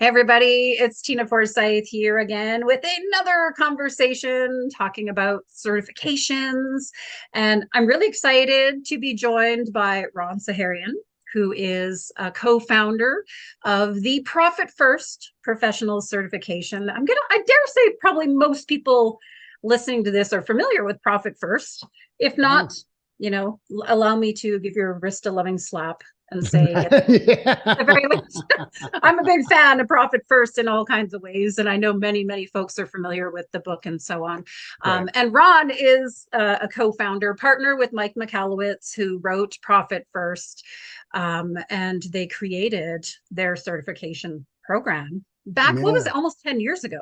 Hey everybody, it's Tina Forsyth here again with another conversation talking about certifications. And I'm really excited to be joined by Ron Saharyan, who is a co-founder of the Profit First Professional Certification. I dare say probably most people listening to this are familiar with Profit First. If not, allow me to give your wrist a loving slap and say, at the very least, I'm a big fan of Profit First in all kinds of ways. And I know many folks are familiar with the book and so on. Right. And Ron is a co-founder, partner with Mike Michalowicz, who wrote Profit First. And they created their certification program back, what was Yeah. it, almost 10 years ago?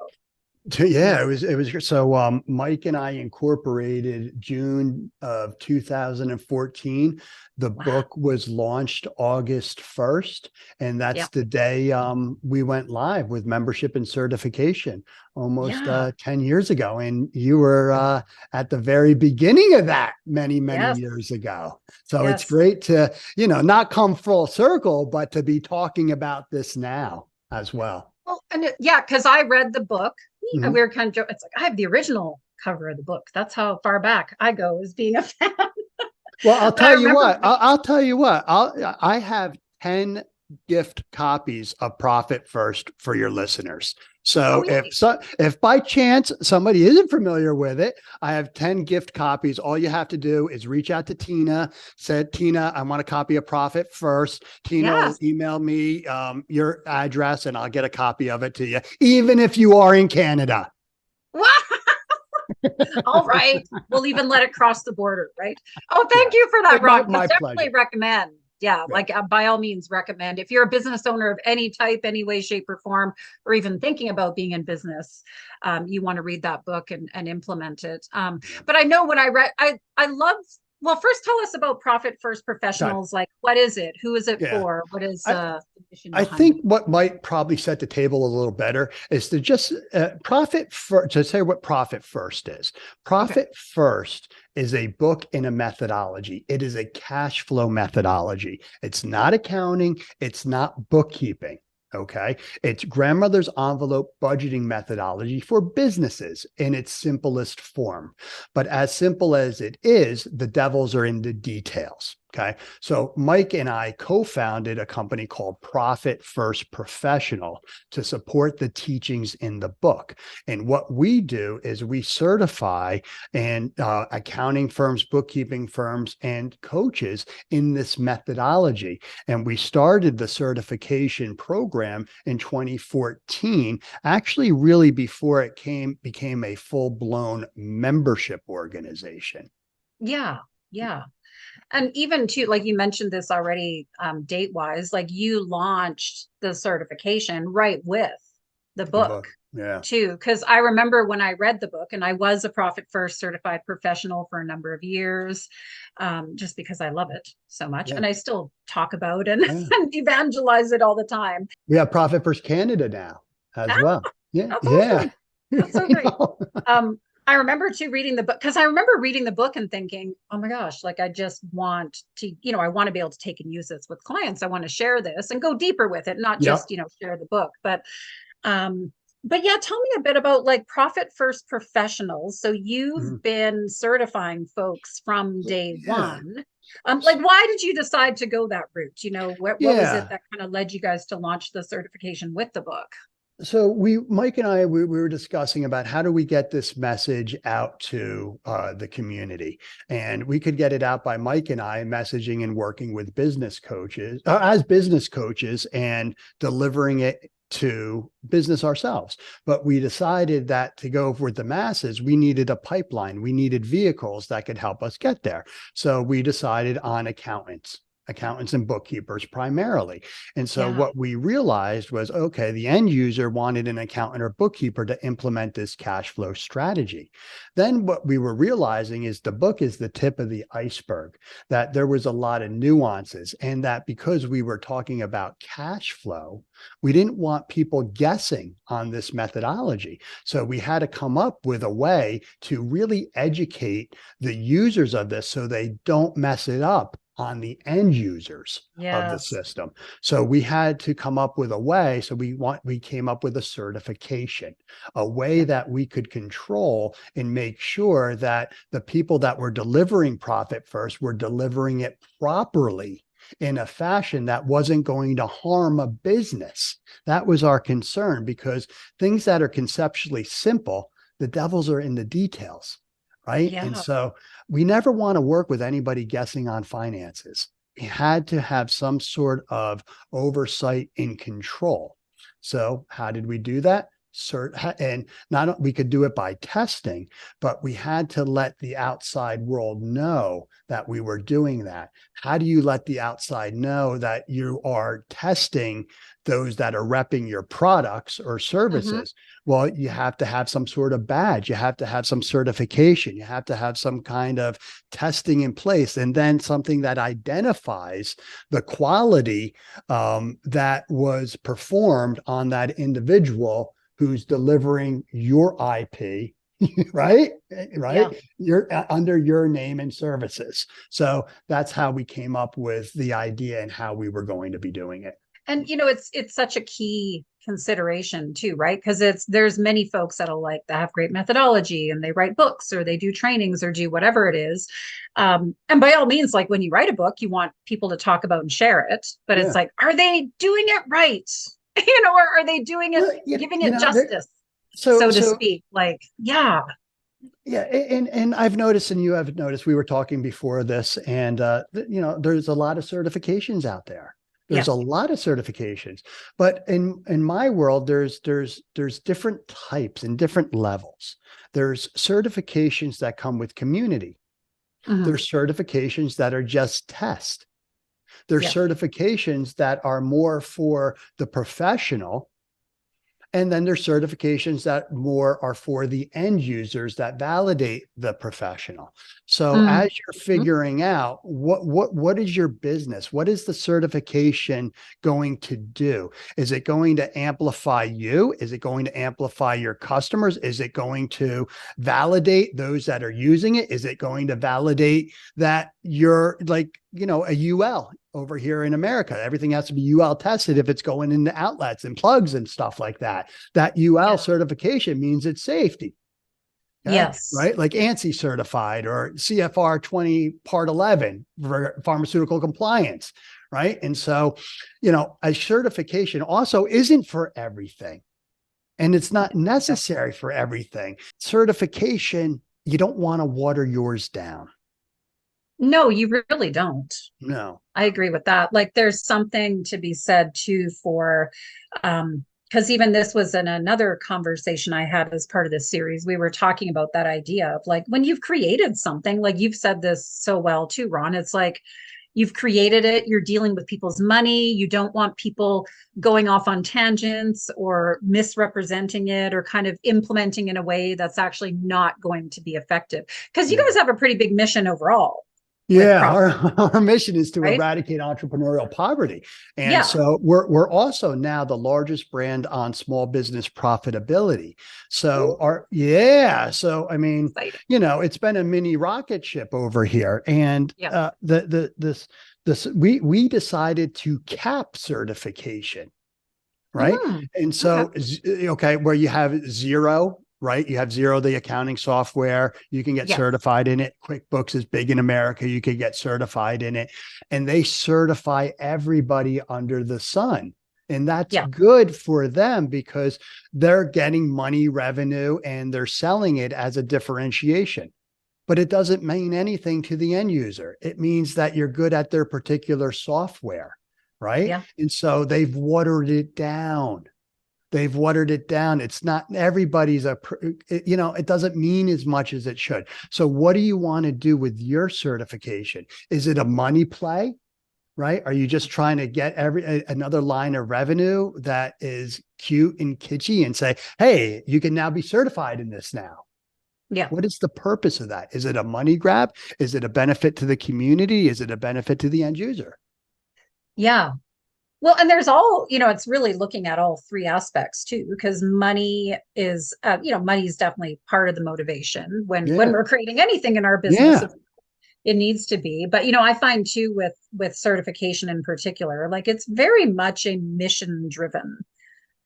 Yeah, it was so Mike and I incorporated June of 2014. The Wow. book was launched August 1st, and that's Yep. the day we went live with membership and certification almost Yeah. 10 years ago. And you were at the very beginning of that many Yes. years ago. So it's Yes. great to, not come full circle, but to be talking about this now as well. Well, yeah, because I read the book. And we Mhm. were kind of joking. It's like I have the original cover of the book. That's how far back I go as being a fan. Well, I'll But I tell you remember what. I'll tell you what. I have 10 gift copies of Profit First for your listeners. oh, So yay. if by chance somebody isn't familiar with it, I have 10 gift copies. All you have to do is reach out to Tina, said, Tina, I want a copy of Profit First. Tina will Yes. email me your address and I'll get a copy of it to you, even if you are in Canada. All right. We'll even let it cross the border, right? Oh, thank Yeah. you for that, My, Ron. my But definitely pleasure. recommend. Yeah, Yeah. like by all means, recommend. If you're a business owner of any type, any way, shape, or form, or even thinking about being in business, you want to read that book and implement it. Yeah. But I know when I read, I love. Well, first tell us about Profit First Okay. Professionals. Like, what is it? Who is it Yeah. for? What is I, the mission I behind it? think what might probably set the table a little better is to just to say what Profit First is. Okay. Profit First is a book and a methodology. It is a cash flow methodology. It's not accounting. It's not bookkeeping. Okay. It's grandmother's envelope budgeting methodology for businesses in its simplest form. But as simple as it is, the devils are in the details. Okay. So Mike and I co-founded a company called Profit First Professional to support the teachings in the book. And what we do is we certify and accounting firms, bookkeeping firms, and coaches in this methodology. And we started the certification program in 2014, actually really before it became a full-blown membership organization. Yeah. Yeah. And even too, like you mentioned this already, date wise, like you launched the certification right with the The book book. Yeah. too. Because I remember when I read the book, and I was a Profit First certified professional for a number of years, just because I love it so much. Yeah. And I still talk about and, Yeah. and evangelize it all the time. We have Profit First Canada now as Ah, well. Yeah. that's Yeah. awesome. That's so I great. know. I remember too reading the book because I remember reading the book and thinking, oh my gosh, like I just want to, I want to be able to take and use this with clients. I want to share this and go deeper with it, not Yep. just, share the book. But yeah, tell me a bit about like Profit First Professionals. So you've Mhm. been certifying folks from day Yeah. one. Like why did you decide to go that route? What was it Yeah. that kind of led you guys to launch the certification with the book? So Mike and I, we were discussing about how do we get this message out to the community, and we could get it out by Mike and I messaging and working with business coaches as business coaches and delivering it to business ourselves. But we decided that to go with the masses, we needed a pipeline. We needed vehicles that could help us get there. So we decided on accountants and bookkeepers primarily. And so Yeah. what we realized was, okay, the end user wanted an accountant or bookkeeper to implement this cash flow strategy. Then what we were realizing is the book is the tip of the iceberg, that there was a lot of nuances, and that because we were talking about cash flow, we didn't want people guessing on this methodology. So we had to come up with a way to really educate the users of this so they don't mess it up on the end users of the Yes. system. So we had to come up with a way. So we came up with a certification, a way Yeah. that we could control and make sure that the people that were delivering profit first were delivering it properly in a fashion that wasn't going to harm a business. That was our concern, because things that are conceptually simple, the devils are in the details, right? And Yeah. so we never want to work with anybody guessing on finances. We had to have some sort of oversight and control. So how did we do that? And not we could do it by testing, but we had to let the outside world know that we were doing that. How do you let the outside know that you are testing those that are repping your products or Hmm. services? Well, you have to have some sort of badge. You have to have some certification. You have to have some kind of testing in place, and then something that identifies the quality that was performed on that individual who's delivering your IP, Yeah. right? Yeah. Right? You're under your name and services. So that's how we came up with the idea and how we were going to be doing it. And it's such a key consideration too, right? Because there's many folks that'll like that have great methodology and they write books or they do trainings or do whatever it is. And by all means, like when you write a book, you want people to talk about and share it, but it's Yeah. like, are they doing it right? Or are they doing it, Well, giving it justice, so so to so speak? Like, yeah. yeah, and I've noticed, and you have noticed, we were talking before this, and there's a lot of certifications out there. There's Yeah. a lot of certifications, but in my world, there's different types and different levels. There's certifications that come with community. Hmm. There's certifications that are just test. There's Yeah. certifications that are more for the professional, and then there's certifications that more are for the end users that validate the professional. So Hmm. as you're figuring out what is your business, what is the certification going to do? Is it going to amplify you? Is it going to amplify your customers? Is it going to validate those that are using it? Is it going to validate that you're like, a UL over here in America? Everything has to be UL tested if it's going into outlets and plugs and stuff like that. That UL Yeah. certification means it's safety. Okay. Yes. Right. Like ANSI certified or CFR 20 part 11 for pharmaceutical compliance. Right. And so, a certification also isn't for everything, and it's not Yeah. necessary for everything. Certification, you don't want to water yours down. No, you really don't. No. I agree with that. Like there's something to be said too for because even this was in another conversation I had as part of this series. We were talking about that idea of like when you've created something, like you've said this so well too, Ron. It's like you've created it, you're dealing with people's money. You don't want people going off on tangents or misrepresenting it or kind of implementing in a way that's actually not going to be effective. Because you Yeah. guys have a pretty big mission overall with Yeah, profit, our mission is to right? eradicate entrepreneurial poverty. And Yeah. so we're also now the largest brand on small business profitability. So Ooh, so I mean, exciting. it's been a mini rocket ship over here. And Yeah. we decided to cap certification, right? Mm, And okay. so, okay, where you have zero, right? You have zero, the accounting software, you can get Yeah. certified in it. QuickBooks is big in America, you can get certified in it. And they certify everybody under the sun. And that's Yeah. good for them because they're getting money revenue and they're selling it as a differentiation. But it doesn't mean anything to the end user. It means that you're good at their particular software, right? Yeah. And so they've watered it down. They've watered it down. It's not everybody's it doesn't mean as much as it should. So what do you want to do with your certification? Is it a money play? Right? Are you just trying to get another line of revenue that is cute and kitschy and say, hey, you can now be certified in this now? Yeah. What is the purpose of that? Is it a money grab? Is it a benefit to the community? Is it a benefit to the end user? Yeah. Well, and there's it's really looking at all three aspects too, because money is, money is definitely part of the motivation when Yeah. we're creating anything in our business. Yeah. It needs to be. But I find too with certification in particular, like it's very much a mission driven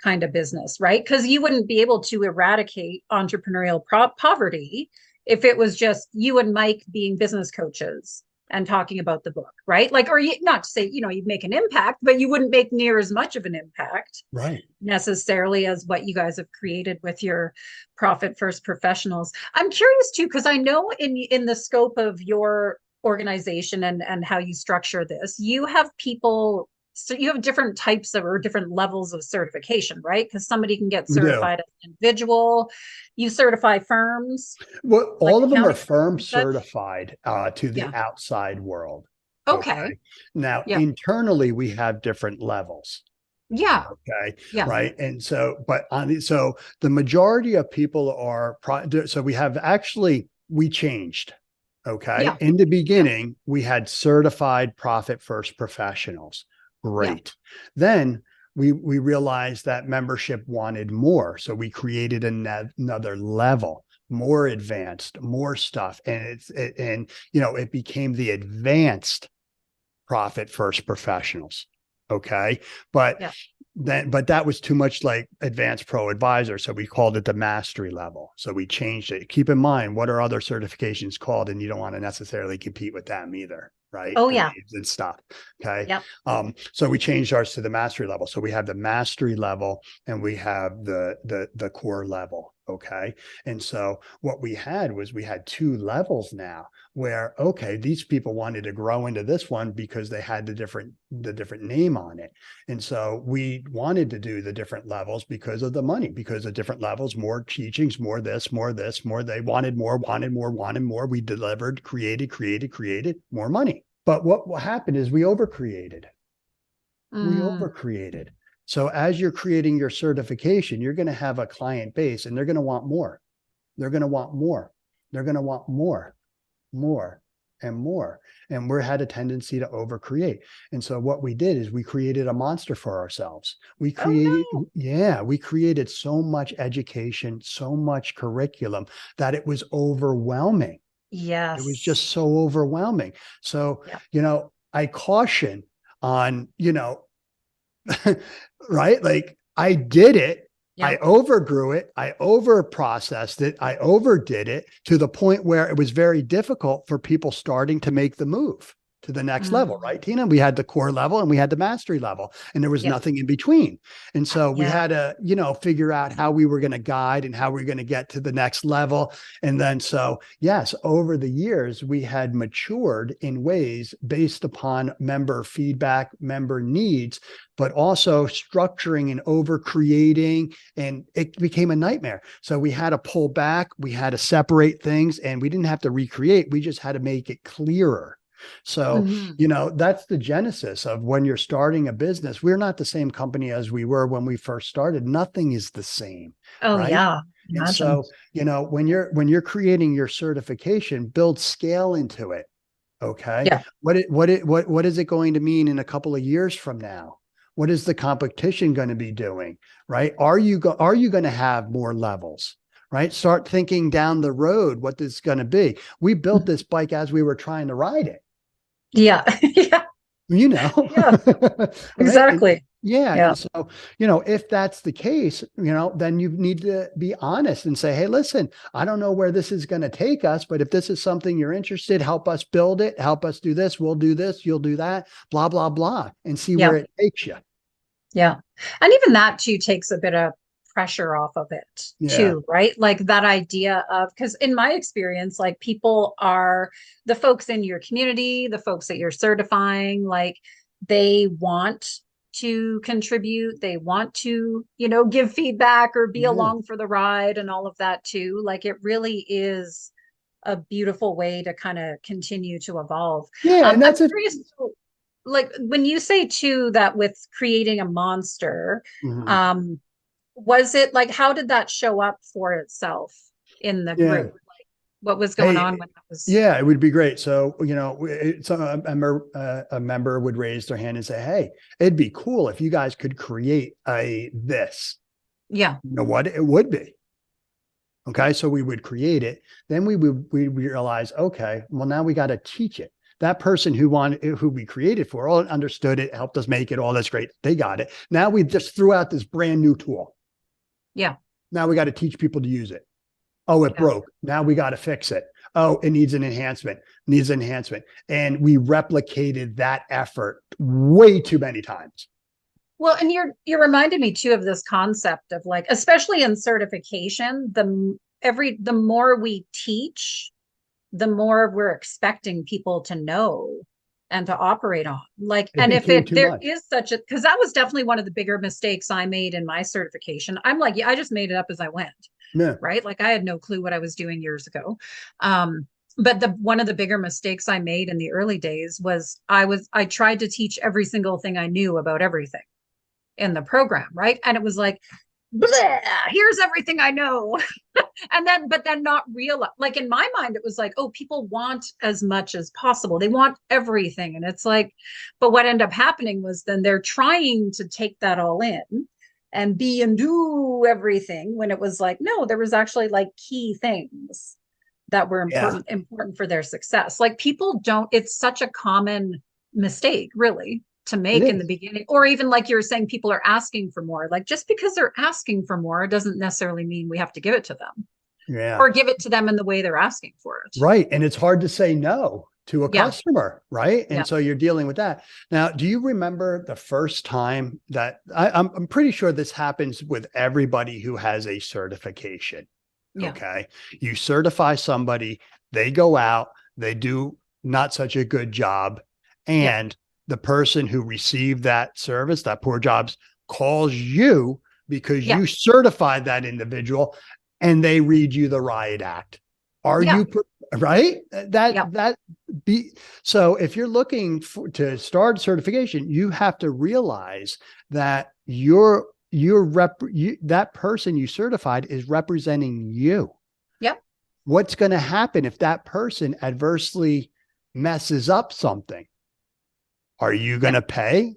kind of business, right? Because you wouldn't be able to eradicate entrepreneurial poverty if it was just you and Mike being business coaches and talking about the book, right? Like, or not to say, you'd make an impact, but you wouldn't make near as much of an impact, Right. necessarily, as what you guys have created with your Profit First Professionals. I'm curious too, because I know in the scope of your organization and how you structure this, you have people, so you have different types of or different levels of certification, right? Because somebody can get We do. certified as an individual. You certify firms Well, like all of them are accounting firm and such. certified to the Yeah. outside world. Okay. Okay. Now, Yeah. internally, we have different levels. Yeah. Okay. Yeah. Right. And so, but so the majority of people are, so we changed. Okay. Yeah. In the Yeah. beginning, we had certified Profit First professionals. Yeah. Great. Then we realized that membership wanted more. So we created another level, more advanced, more stuff. And it became the advanced Profit First professionals. Okay. But Yeah. but that was too much like advanced pro advisor. So we called it the mastery level. So we changed it. Keep in mind, what are other certifications called? And you don't want to necessarily compete with them either. Right. Oh The yeah. names and stuff. Okay. Yeah. So we changed ours to the mastery level. So we have the mastery level and we have the core level. Okay. And so what we had two levels now where, okay, these people wanted to grow into this one because they had the different name on it. And so we wanted to do the different levels because of the money, because of different levels, more teachings, more this, more this, more. They wanted more, wanted more, wanted more. We delivered, created more money. But what happened is we overcreated. We Mm. overcreated. So as you're creating your certification, you're going to have a client base and they're going to want more. They're going to want more. They're going to want more, more and more. And we had a tendency to overcreate. And so what we did is we created a monster for ourselves. We Oh created, no. yeah, we created so much education, so much curriculum that it was overwhelming. It was Yes. just so overwhelming. So, Yeah. I caution on, right? Like I did it. Yeah. I overgrew it. I over processed it. I overdid it to the point where it was very difficult for people starting to make the move to the next level, right, Mm. Tina? We had the core level and we had the mastery level, and there was Yeah. nothing in between. And so we Yeah. had to, figure out how we were going to guide and how we are going to get to the next level. And then, so yes, over the years, we had matured in ways based upon member feedback, member needs, but also structuring and over creating, and it became a nightmare. So we had to pull back, we had to separate things, and we didn't have to recreate. We just had to make it clearer. So, Hmm. that's the genesis of when you're starting a business. We're not the same company as we were when we first started. Nothing is the same, Oh right? yeah. And Imagine. so, when you're creating your certification, build scale into it. Okay. Yeah. What is it going to mean in a couple of years from now? What is the competition going to be doing? Right? Are you going to have more levels? Right? Start thinking down the road what this is going to be. We built this bike as we were trying to ride it. Yeah. Yeah. you know Yeah. right. And Exactly. yeah, Yeah. and so if that's the case, then you need to be honest and say, hey, listen, I don't know where this is going to take us, but if this is something you're interested, help us build it, help us do this, we'll do this, you'll do that, blah blah blah, and see Yeah. where it takes you. Yeah. And even that too takes a bit of pressure off of it Yeah. too, right? Like that idea of, because in my experience, like people are the folks in your community, the folks that you're certifying, like they want to contribute, they want to, give feedback or be Yeah. along for the ride and all of that too. Like it really is a beautiful way to kind of continue to evolve. Yeah, and I'm that's it. curious, like when you say too that with creating a monster, Mhm. um, was it like how did that show up for itself in the Yeah. group? Like what was going on Hey, when that was? yeah, it would be great. So, a member would raise their hand and say, hey, it'd be cool if you guys could create a this. Yeah. You know what it would be? Okay. So we would create it. Then we realize, okay, well, now we got to teach it. That person who we created for, all understood it, helped us make it, all that's great. They got it. Now we just threw out this brand new tool. Yeah. Now we got to teach people to use it. Oh, it broke. Now we got to fix it. Oh, it needs an enhancement, And we replicated that effort way too many times. Well, and you're reminded me too of this concept of like, especially in certification, the more we teach, the more we're expecting people to know and to operate on. Like, and if there is such a, because that was definitely one of the bigger mistakes I made in my certification. I'm like, yeah, I just made it up as I went. Yeah. Right. Like I had no clue what I was doing years ago. But one of the bigger mistakes I made in the early days was I tried to teach every single thing I knew about everything in the program, right? And it was like, here's everything I know. but then not real, like in my mind, it was like, oh, people want as much as possible. They want everything. And it's like, but what ended up happening was then they're trying to take that all in and be and do everything, when it was like, no, there was actually like key things that were important for their success. Like people don't, it's such a common mistake really to make in the beginning, or even like you were saying, people are asking for more. Like just because they're asking for more doesn't necessarily mean we have to give it to them. Yeah. Or give it to them in the way they're asking for it. Right. And it's hard to say no to a customer, right? And so you're dealing with that. Now, do you remember the first time that I'm pretty sure this happens with everybody who has a certification? Yeah. Okay. You certify somebody, they go out, they do not such a good job, and the person who received that service, that poor jobs, calls you because you certified that individual, and they read you the riot act. Are you right? So if you're looking to start certification, you have to realize that that person you certified is representing you. Yep. What's going to happen if that person adversely messes up something? Are you going to pay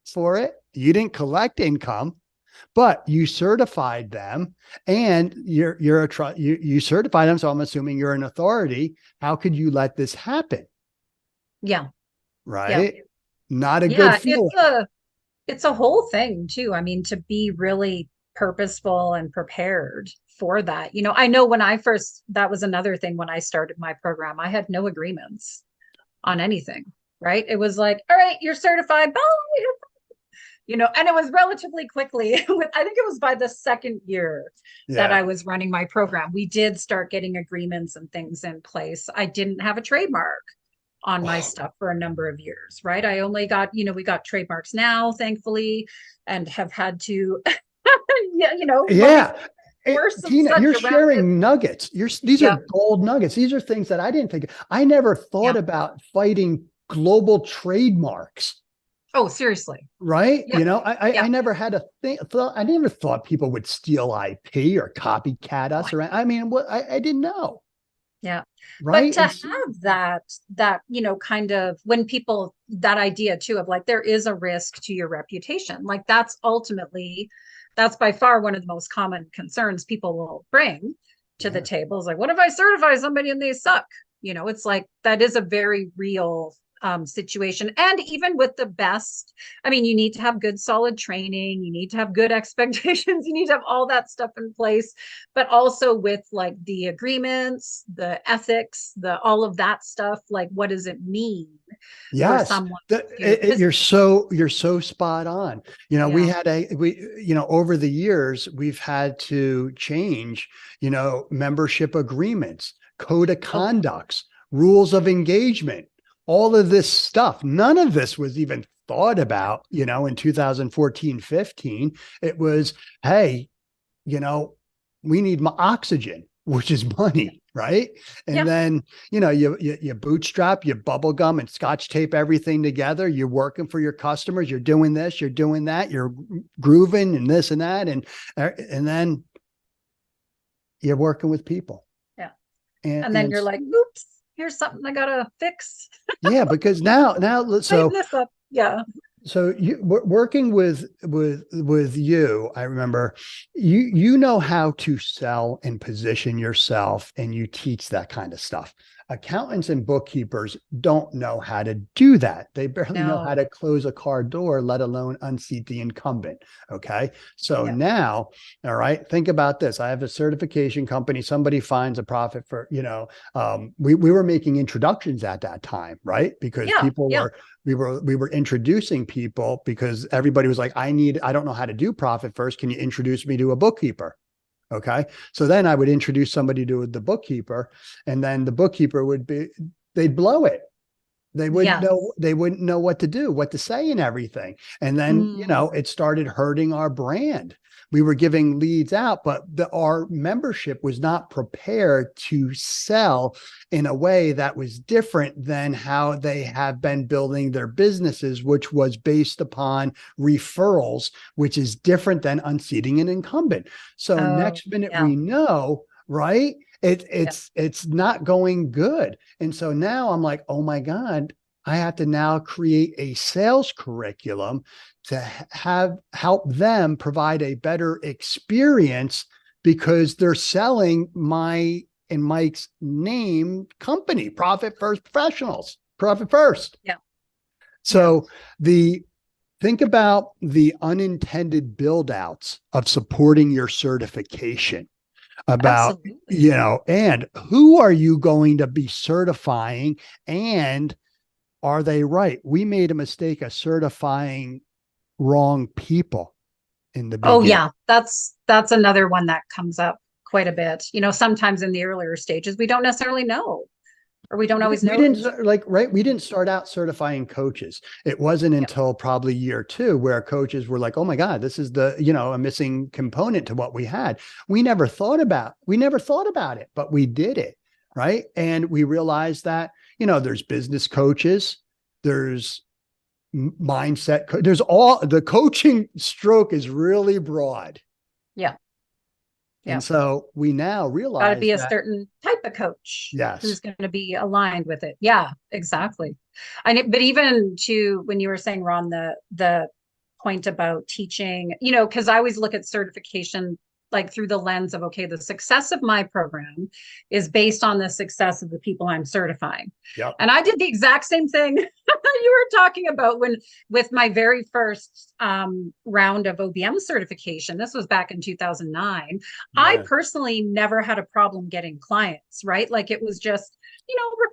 for it? You didn't collect income, but you certified them, and you certified them. So I'm assuming you're an authority. How could you let this happen? Yeah. Right. Yeah. Not a good feeling. It's a whole thing too. I mean, to be really purposeful and prepared for that. You know, I know that was another thing when I started my program, I had no agreements on anything, right? It was like, all right, you're certified. Bye. You know, and it was relatively quickly. I think it was by the second year that I was running my program, we did start getting agreements and things in place. I didn't have a trademark on my stuff for a number of years, right? I only got, we got trademarks now, thankfully, and have had to, Tina, you're sharing nuggets. These are gold nuggets. These are things that I didn't think. I never thought about fighting global trademarks. Oh, seriously. Right. Yep. I never had I never thought people would steal IP or copycat us. I mean, I didn't know. Yeah. Right. But to have that, kind of when people, that idea too, of like, there is a risk to your reputation. Like that's by far one of the most common concerns people will bring to the table, is like, what if I certify somebody and they suck? It's like, that is a very real situation. And even with the best, I mean, you need to have good, solid training. You need to have good expectations. You need to have all that stuff in place, but also with like the agreements, the ethics, all of that stuff. Like, what does it mean? Yes. For someone you're so spot on. We had over the years, we've had to change, membership agreements, code of conducts, rules of engagement, all of this stuff. None of this was even thought about, in 2014, 15. It was, hey, we need oxygen, which is money. Right. And then, you bootstrap, you bubble gum and scotch tape everything together. You're working for your customers. You're doing this, you're doing that, you're grooving and this and that. And then you're working with people. Yeah. And then you're like, oops, here's something I gotta fix. Because now, so this up. Yeah. So working with you, I remember you know how to sell and position yourself, and you teach that kind of stuff. Accountants and bookkeepers don't know how to do that. They barely know how No. to close a car door, let alone unseat the incumbent. Okay. So Yeah. now, all right, think about this. I have a certification company. Somebody finds a profit for, we were making introductions at that time, right? Because Yeah. people Yeah. were we were introducing people because everybody was like, I don't know how to do profit first. Can you introduce me to a bookkeeper? Okay. So then I would introduce somebody to the bookkeeper, and then the bookkeeper they'd blow it. Yes. They wouldn't know what to do, what to say and everything. And then, Mm. it started hurting our brand. We were giving leads out, but our membership was not prepared to sell in a way that was different than how they have been building their businesses, which was based upon referrals, which is different than unseating an incumbent. So Oh, next minute yeah. we know, right? Yeah. It's not going good. And so now I'm like, oh my God, I have to now create a sales curriculum to help them provide a better experience because they're selling my and Mike's name company, Profit First Professionals, Profit First. Yeah. Yeah. So the think about the unintended build outs of supporting your certification about, Absolutely. and who are you going to be certifying, and are they right? We made a mistake of certifying wrong people in the Oh, beginning. yeah. That's another one that comes up quite a bit. Sometimes in the earlier stages, we don't necessarily know, or we don't always We know didn't who's. right. We didn't start out certifying coaches. It wasn't Yeah. until probably year two where coaches were like, "Oh my God, this is a missing component to what we had." We never thought about it, but we did it, right? And we realized that there's business coaches, there's there's all the coaching stroke is really broad, Yeah. and Yeah. so we now Got to realize be a that certain type of coach yes, who's going to be aligned with it. Yeah, exactly. But even to when you were saying, Ron, the point about teaching, because I always look at certification like through the lens of, okay, the success of my program is based on the success of the people I'm certifying. yep, And I did the exact same thing you were talking about when with my very first round of OBM certification. This was back in 2009. I yeah, personally never had a problem getting clients, right? Like it was just,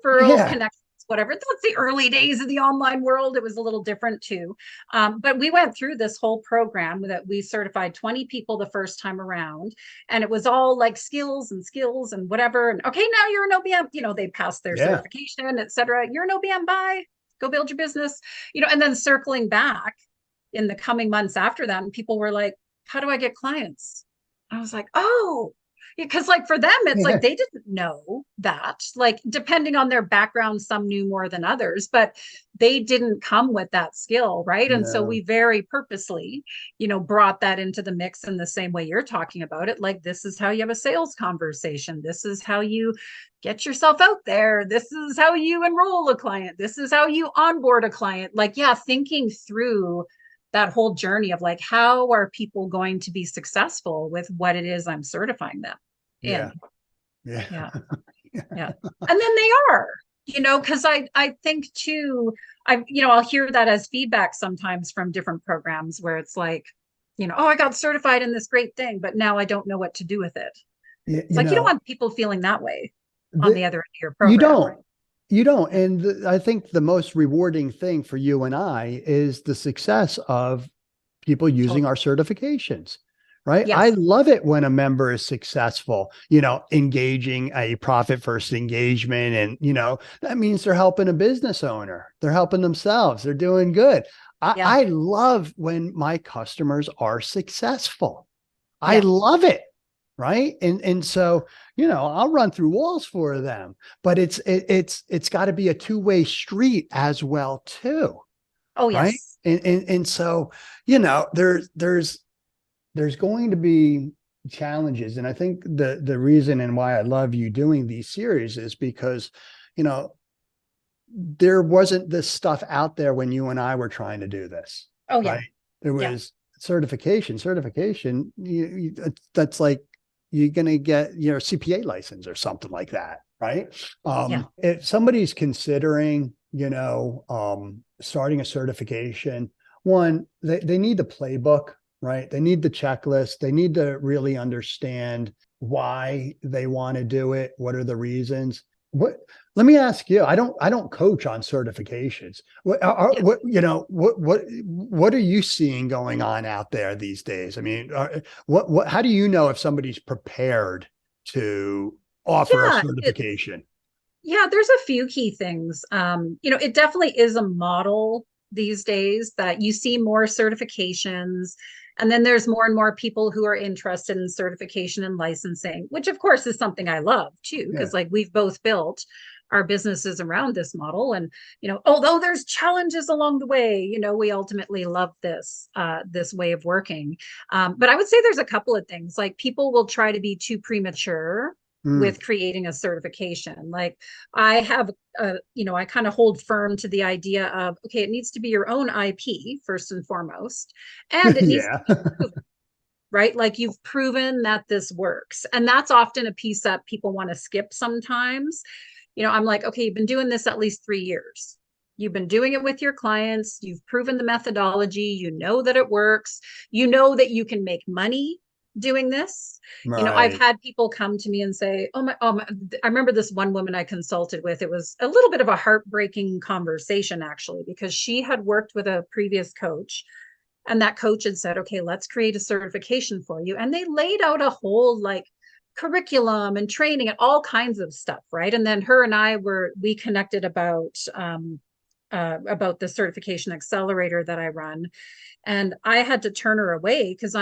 referrals, yeah, connections, whatever. That's the early days of the online world. It was a little different too. But we went through this whole program that we certified 20 people the first time around. And it was all like skills and whatever. And okay, now you're an OBM, they passed their yeah. certification, et cetera. You're an OBM, bye, go build your business, and then circling back in the coming months after that. And people were like, how do I get clients? I was like, oh, because like for them, it's like Yeah. they didn't know that. Like depending on their background, some knew more than others, but they didn't come with that skill, right? And so No. we very purposely, brought that into the mix in the same way you're talking about it. Like this is how you have a sales conversation. This is how you get yourself out there. This is how you enroll a client. This is how you onboard a client. Like, yeah, thinking through that whole journey of like, how are people going to be successful with what it is I'm certifying them Yeah. in? Yeah. Yeah. Yeah. And then they are, because I think too, I'll hear that as feedback sometimes from different programs where it's like, oh, I got certified in this great thing, but now I don't know what to do with it. You, It's you like you don't know, want people feeling that way on the, the other end of your you program, right? don't. You don't. Yeah. And I think the most rewarding thing for you and I is the success of people using our Totally. certifications, right? I Yes. love it when a member is successful, engaging a profit first engagement. And, that means they're helping a business owner, they're helping themselves, they're doing good. Yeah. I love when my customers are successful. I Yeah. love it. Right. And so, I'll run through walls for them, but it's got to be a two-way street as well, too. Oh, Right. yes. And so, there's going to be challenges. And I think the reason and why I love you doing these series is because, you know, there wasn't this stuff out there when you and I were trying to do this, Oh yeah. right? There Yeah. was certification. That's like you're going to get your CPA license or something like that, right? Yeah. If somebody's considering, starting a certification, one, they need the playbook, right? They need the checklist. They need to really understand why they want to do it. What are the reasons? Let me ask you, I don't coach on certifications. Yeah. What are you seeing going on out there these days? I mean, how do you know if somebody's prepared to offer a Yeah. certification? Yeah, there's a few key things. It definitely is a model these days that you see more certifications, and then there's more and more people who are interested in certification and licensing, which of course is something I love too, Yeah. because like we've both built our businesses around this model. And although there's challenges along the way, we ultimately love this way of working. But I would say there's a couple of things. Like people will try to be too premature Mm. with creating a certification. Like I have I kind of hold firm to the idea of, okay, it needs to be your own IP first and foremost, and it needs to Yeah. be proven, right? Like you've proven that this works. And that's often a piece that people want to skip sometimes. I'm like, okay, you've been doing this at least 3 years. You've been doing it with your clients. You've proven the methodology. You know that it works. You know that you can make money doing this. I've Right. had people come to me and say, I remember this one woman I consulted with. It was a little bit of a heartbreaking conversation, actually, because she had worked with a previous coach, and that coach had said, okay, let's create a certification for you. And they laid out a whole like curriculum and training and all kinds of stuff. Right. And then her and we connected about the certification accelerator that I run. And I had to turn her away because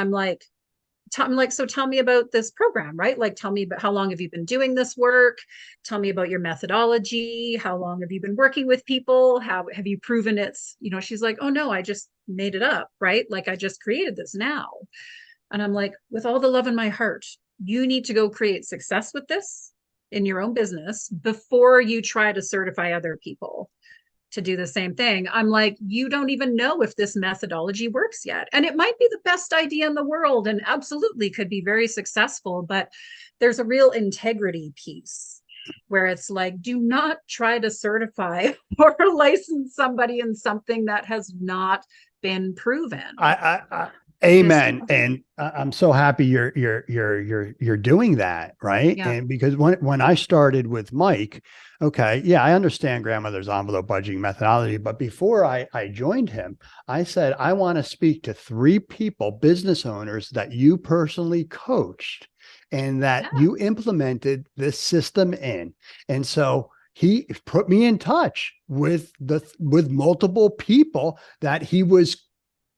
so tell me about this program, right? Like, tell me about how long have you been doing this work? Tell me about your methodology. How long have you been working with people? How have you proven she's like, oh no, I just made it up, right? Like I just created this now. And I'm like, with all the love in my heart, you need to go create success with this in your own business before you try to certify other people to do the same thing. I'm like, you don't even know if this methodology works yet. And it might be the best idea in the world and absolutely could be very successful, but there's a real integrity piece where it's like, do not try to certify or license somebody in something that has not been proven. Amen. And I'm so happy you're doing that, right? Yeah. And because when I started with Mike, okay, yeah, I understand grandmother's envelope budgeting methodology, but before I joined him, I said I want to speak to 3 people, business owners that you personally coached and that Yeah. you implemented this system in. And so he put me in touch with multiple people that he was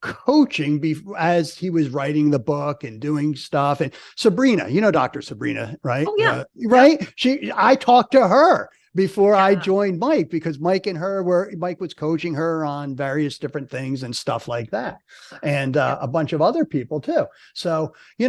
coaching as he was writing the book and doing stuff. And Sabrina, Dr. Sabrina, right? Oh yeah. Right. I talked to her before I Yeah. joined Mike because Mike was coaching her on various different things and stuff like that. And Yeah. a bunch of other people too. So, There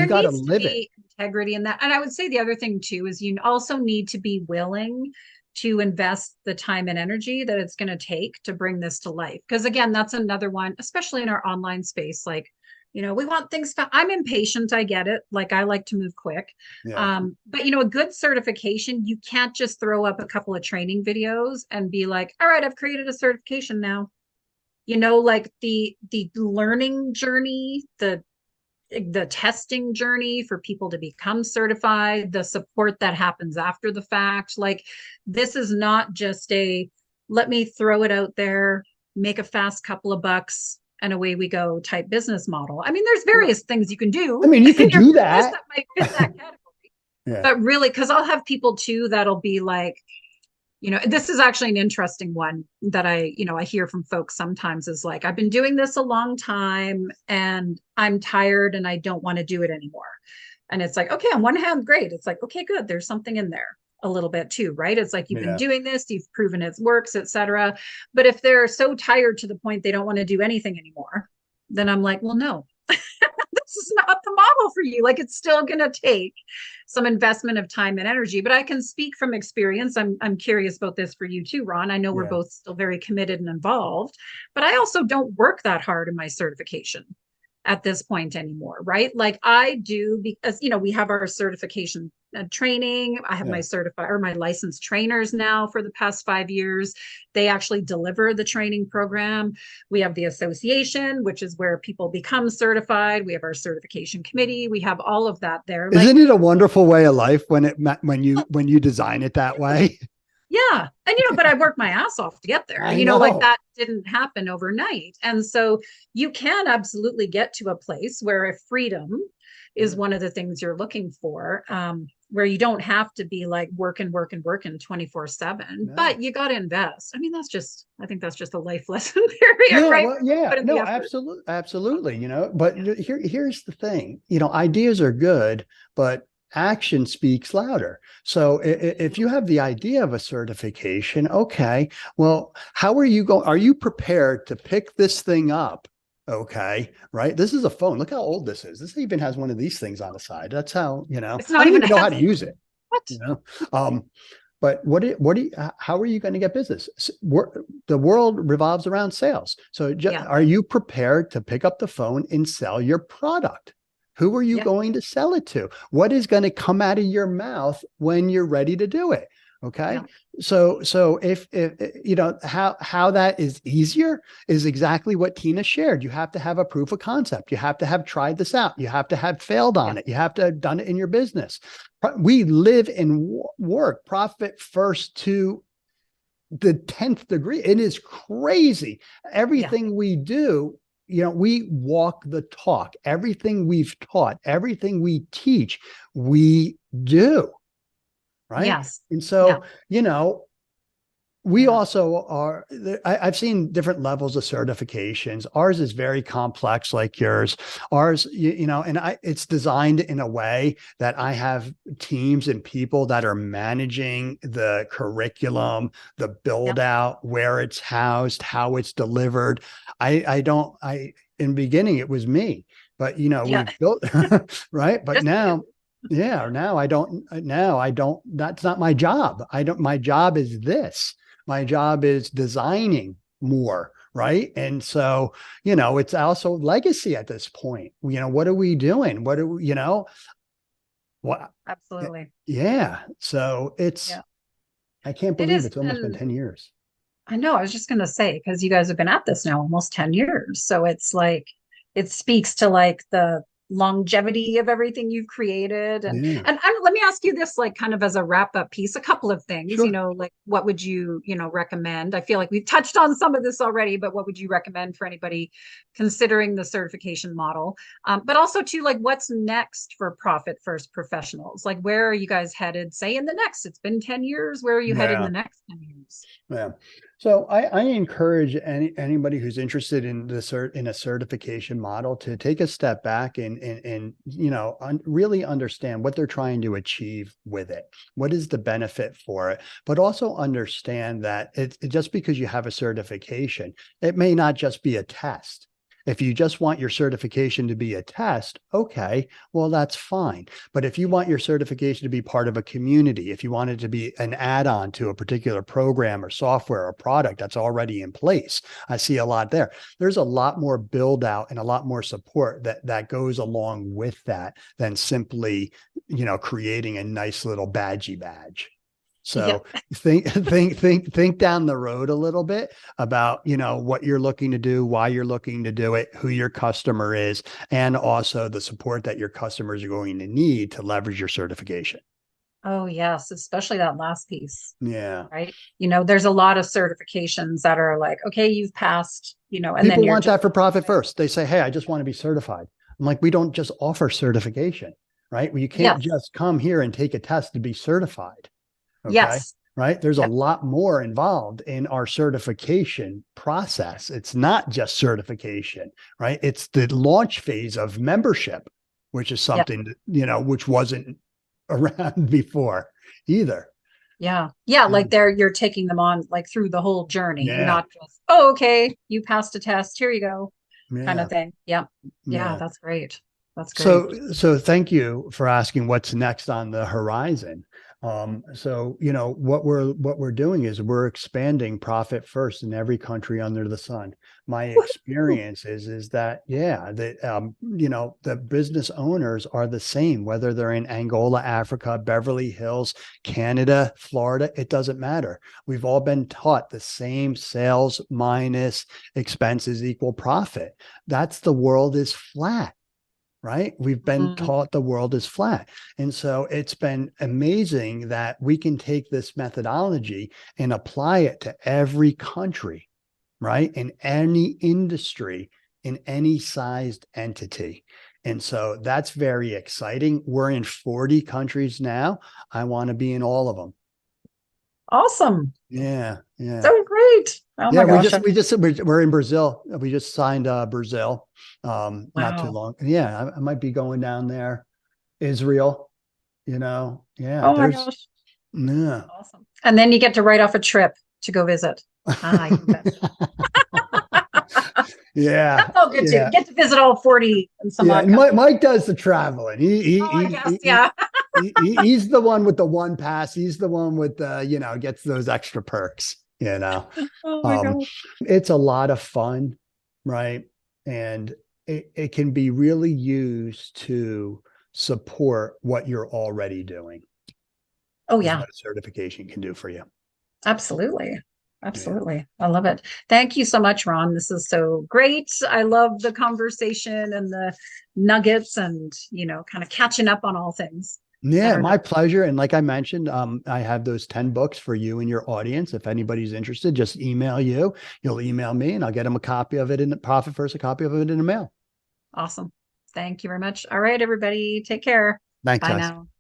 you got to needs to live it. be integrity in that. And I would say the other thing too is you also need to be willing to invest the time and energy that it's going to take to bring this to life. Because again, that's another one, especially in our online space. Like, we want things. I'm impatient. I get it. Like I like to move quick. Yeah. But a good certification, you can't just throw up a couple of training videos and be like, all right, I've created a certification now. Like the learning journey, the testing journey for people to become certified, the support that happens after the fact. Like this is not just let me throw it out there, make a fast couple of bucks and away we go type business model. I mean, there's various things you can I do mean, you in could your do business that. that might fit that category. Yeah. But really, because I'll have people too that'll be like, this is actually an interesting one that I hear from folks sometimes is like, I've been doing this a long time and I'm tired and I don't want to do it anymore. And it's like, okay, on one hand, great. It's like, okay, good. There's something in there a little bit too, right? It's like, you've been doing this, you've proven it works, etc. But if they're so tired to the point they don't want to do anything anymore, then I'm like, well, no, this is not the model for you. Like, it's still going to take some investment of time and energy, but I can speak from experience. I'm curious about this for you too, Ron. I know we're Yeah. both still very committed and involved, but I also don't work that hard in my certification at this point anymore, right? Like I do, because we have our certification training. I have Yeah. my certified or my licensed trainers now for the past 5 years. They actually deliver the training program. We have the association, which is where people become certified. We have our certification committee. We have all of that there. Isn't Like, it a wonderful way of life when you design it that way? yeah. And, but I worked my ass off to get there, I like know. that didn't happen overnight. And so you can absolutely get to a place where if freedom is one of the things you're looking for, where you don't have to be like working 24/7, No. but you got to invest. I mean, I think that's just a life lesson period, Yeah, right? well, yeah, Put in the no, effort. absolutely, absolutely. But Yeah. here's the thing. Ideas are good, but action speaks louder. So if you have the idea of a certification, okay, well, how are you going? Are you prepared to pick this thing up? Okay, right. This is a phone. Look how old this is. This even has one of these things on the side. That's how, It's I not don't even a even know how to headset. use it, What? you know. Um, but how are you going to get business? The world revolves around sales. So Yeah. are you prepared to pick up the phone and sell your product? Who are you Yeah. going to sell it to? What is going to come out of your mouth when you're ready to do it? Okay. Yeah. So if how that is easier is exactly what Tina shared. You have to have a proof of concept. You have to have tried this out. You have to have failed Yeah. on it. You have to have done it in your business. We live and work profit first to the 10th degree. It is crazy. Yeah. Everything we do, we walk the talk. Everything we've taught, everything we teach, we do. Right. Yes. And Yeah. so, we Yeah. also are, I've seen different levels of certifications. Ours is very complex, like yours. Ours, it's designed in a way that I have teams and people that are managing the curriculum, the Yeah. build out, where it's housed, how it's delivered. In the beginning, it was me, but, Yeah. we've built, right. But Just you. now, yeah, now I don't, that's not my job. My job is this. My job is designing more, right? And so, it's also legacy at this point. What are we doing? What are we, what? Absolutely. Yeah. So Yeah. I can't It believe is. it's almost been And 10 years. I know, I was just going to say, because you guys have been at this now almost 10 years. So it's like, it speaks to like the longevity of everything you've created. Yeah. And let me ask you this, like kind of as a wrap up piece, a couple of things, Sure. like what would you, recommend? I feel like we've touched on some of this already, but what would you recommend for anybody considering the certification model? But also too, like what's next for profit first professionals? Like where are you guys headed, say in the next, it's been 10 years, where are you headed in Yeah. the next 10 years? Yeah. So I encourage anybody who's interested in in a certification model to take a step back and really understand what they're trying to achieve with it. What is the benefit for it? But also understand that just because you have a certification, it may not just be a test. If you just want your certification to be a test, okay, well, that's fine. But if you want your certification to be part of a community, if you want it to be an add-on to a particular program or software or product that's already in place, I see a lot there. There's a lot more build out and a lot more support that goes along with that than simply, creating a nice little badge. Yeah. So think down the road a little bit about, what you're looking to do, why you're looking to do it, who your customer is, and also the support that your customers are going to need to leverage your certification. Oh, yes, especially that last piece, Yeah. right? There's a lot of certifications that are like, okay, you've passed, and then People you're want just that for profit first. They say, hey, I just want to be certified. I'm like, we don't just offer certification, right? Well, you can't yes, just come here and take a test to be certified. Okay. yes, Right. There's a yep, lot more involved in our certification process. It's not just certification, right? It's the launch phase of membership, which is yep, something that, which wasn't around before either. yeah, yeah. Yeah. Like you're taking them on like through the whole journey, Yeah. not just, oh, okay, you passed a test, here you go. kind Yeah. of thing. Yep. Yeah, Yeah. that's great. That's great. So thank you for asking what's next on the horizon. So what we're doing is we're expanding profit first in every country under the sun. My Woohoo. experience is that the business owners are the same, whether they're in Angola, Africa, Beverly Hills, Canada, Florida, it doesn't matter. We've all been taught the same: sales minus expenses equal profit. That's the world is flat, right? We've been Mhm. taught the world is flat. And so it's been amazing that we can take this methodology and apply it to every country, right? In any industry, in any sized entity. And so that's very exciting. We're in 40 countries now. I want to be in all of them. Awesome. Yeah. Yeah. So great. Oh Yeah, my we gosh. just we just we're in Brazil. We just signed Brazil not too Wow. long. Yeah, I might be going down there. Israel, yeah, Oh my there's gosh. yeah. Awesome. And then you get to write off a trip to go visit. Ah, you bet. Yeah, That's all good too. yeah, Get to visit all 40 and some yeah. odd And Mike, countries. Mike does the traveling. Oh, I guess. Yeah. He's the one with the one pass. He's the one with the, gets those extra perks, Oh my Um, gosh. it's a lot of fun, right? And it can be really used to support what you're already doing, Oh is yeah. what a certification can do for you. Absolutely. Yeah. Absolutely. I love it. Thank you so much, Ron. This is so great. I love the conversation and the nuggets and, kind of catching up on all things that Yeah, are my not. pleasure. And like I mentioned, I have those 10 books for you and your audience. If anybody's interested, just email you. You'll email me and I'll get them a copy of it in profit first, a copy of it in the mail. Awesome. Thank you very much. All right, everybody. Take care. Thanks, Bye guys. now.